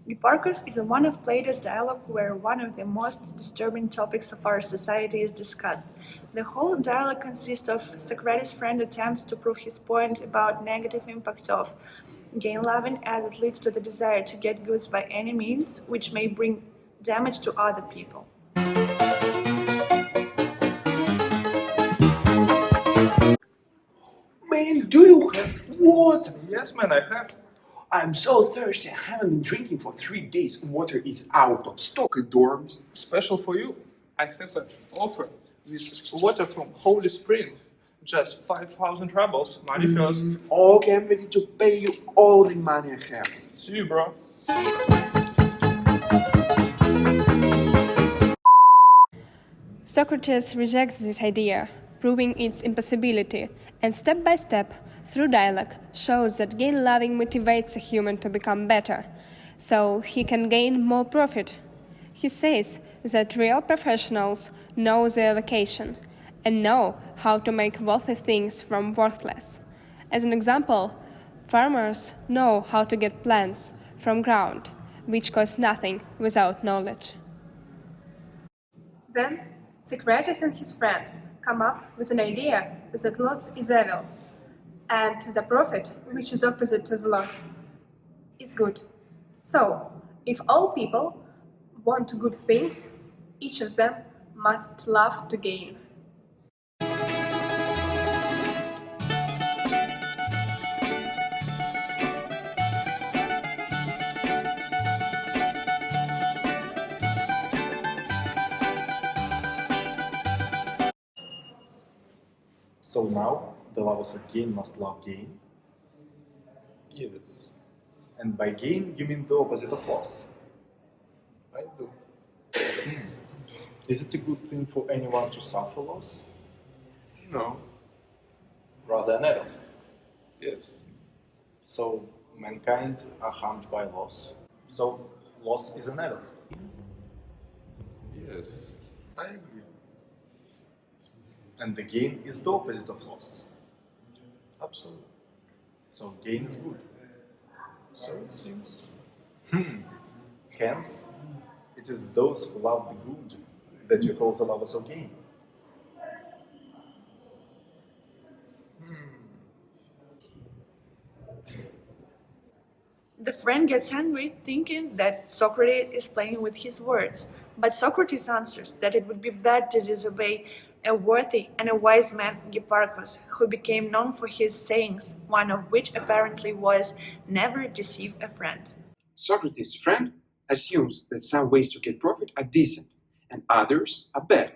Hipparchus is one of Plato's dialogue where one of the most disturbing topics of our society is discussed. The whole dialogue consists of Socrates' friend attempts to prove his point about negative impact of gain loving as it leads to the desire to get goods by any means, which may bring damage to other people. Man, do you have water? Yes, man, I have. I'm so thirsty. I haven't been drinking for 3 days. Water is out of stock in dorms. Special for you, I have an offer. This water from Holy Spring. Just 5,000 rubles. Money first. Okay, I'm ready to pay you all the money I have. See you, bro. Socrates rejects this idea, proving its impossibility, and step by step, through dialogue, shows that gain-loving motivates a human to become better, so he can gain more profit. He says that real professionals know their vocation and know how to make worthy things from worthless. As an example, farmers know how to get plants from ground, which cost nothing without knowledge. Then, Socrates and his friend come up with an idea that loss is evil, and the profit, which is opposite to the loss, is good. So, if all people want good things, each of them must love to gain. So now, the lovers of gain must love gain. Yes, And by gain, you mean the opposite of loss. I do. Is it a good thing for anyone to suffer loss? No. Rather an evil. Yes. So, mankind are harmed by loss. So, loss is an evil. Yes, I agree. And the gain is the opposite of loss. Absolutely. So, gain is good. So it seems. Hence, it is those who love the good that you call the lovers of gain. The friend gets angry, thinking that Socrates is playing with his words, but Socrates answers that it would be bad to disobey a worthy and a wise man, Hipparchus, who became known for his sayings, one of which apparently was, "Never deceive a friend." Socrates' friend assumes that some ways to get profit are decent and others are bad.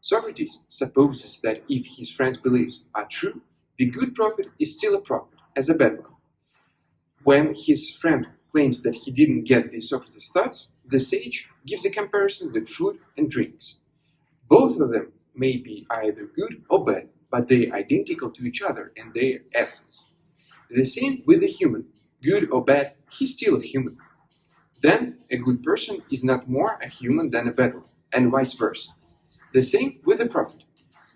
Socrates supposes that if his friend's beliefs are true, the good profit is still a profit, as a bad one. When his friend claims that he didn't get the Socrates' thoughts, the sage gives a comparison with food and drinks. Both of them may be either good or bad, but they are identical to each other in their essence. The same with the human. Good or bad, he's still a human. Then, a good person is not more a human than a bad one, and vice versa. The same with a profit.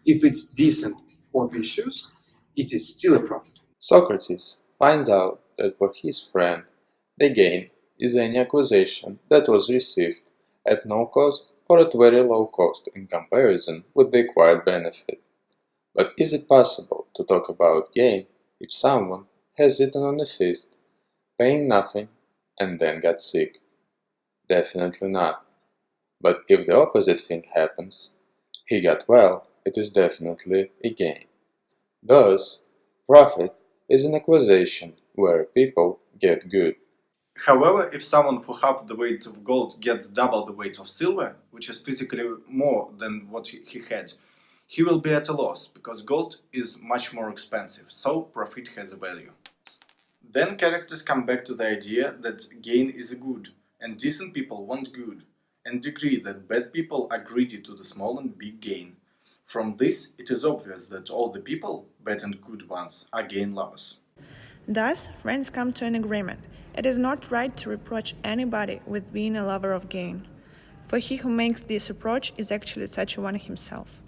If it's decent or vicious, it is still a profit. Socrates finds out that for his friend, the gain is any acquisition that was received at no cost or at very low cost in comparison with the acquired benefit. But is it possible to talk about gain if someone has eaten on a feast, paying nothing, and then got sick? Definitely not. But if the opposite thing happens, he got well, it is definitely a gain. Thus, profit is an acquisition where people get good. However, if someone for half the weight of gold gets double the weight of silver, which is physically more than what he had, he will be at a loss, because gold is much more expensive, so profit has a value. Then characters come back to the idea that gain is a good, and decent people want good, and agree that bad people are greedy to the small and big gain. From this, it is obvious that all the people, bad and good ones, are gain lovers. Thus, friends come to an agreement. It is not right to reproach anybody with being a lover of gain, for he who makes this approach is actually such a one himself.